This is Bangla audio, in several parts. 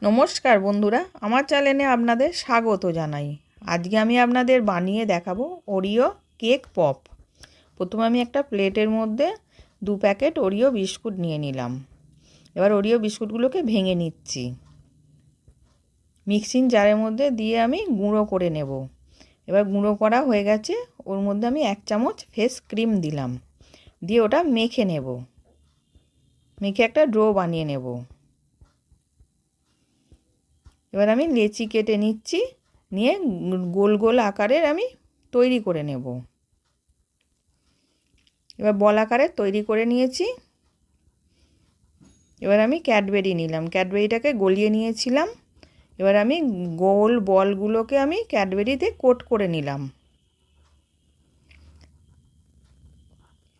নমস্কার বন্ধুরা, আমার চ্যানেলে আপনাদের স্বাগত জানাই। আজকে আমি আপনাদের বানিয়ে দেখাবো ওরিও কেক পপ। প্রথমে আমি একটা প্লেটের মধ্যে 2 প্যাকেট ওরিও বিস্কুট নিয়ে নিলাম। এবার ওরিও বিস্কুটগুলোকে ভেঙে নিচ্ছি। মিক্সিং জারের মধ্যে দিয়ে আমি গুঁড়ো করে নেব। এবার গুঁড়ো করা হয়ে গেছে, ওর মধ্যে আমি 1 চামচ ফেস ক্রিম দিলাম, দিয়ে ওটা মেখে নেব। মেখে একটা ডো বানিয়ে নেব। এবার আমি লেচি কেটে নিচ্ছি, নিয়ে গোল গোল আকারের আমি তৈরি করে নেব। এবার বল আকারের তৈরি করে নিয়েছি। এবার আমি ক্যাডবেরি নিলাম, ক্যাডবেরিটাকে গলিয়ে নিয়েছিলাম। এবার আমি গোল বলগুলোকে আমি ক্যাডবেরিতে কোট করে নিলাম।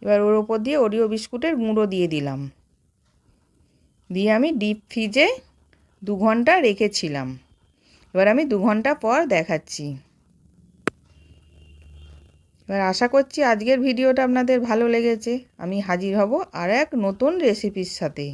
এবার ওর ওপর দিয়ে ওরিও বিস্কুটের গুঁড়ো দিয়ে দিলাম, দিয়ে আমি ডিপ ফ্রিজে 2 ঘন্টা রেখেছিলাম। এবার আমি 2 ঘন্টা পর দেখাচ্ছি। এবার আশা করছি আজকের ভিডিওটা আপনাদের ভালো লেগেছে। আমি হাজির হব আর এক নতুন রেসিপির সাথে।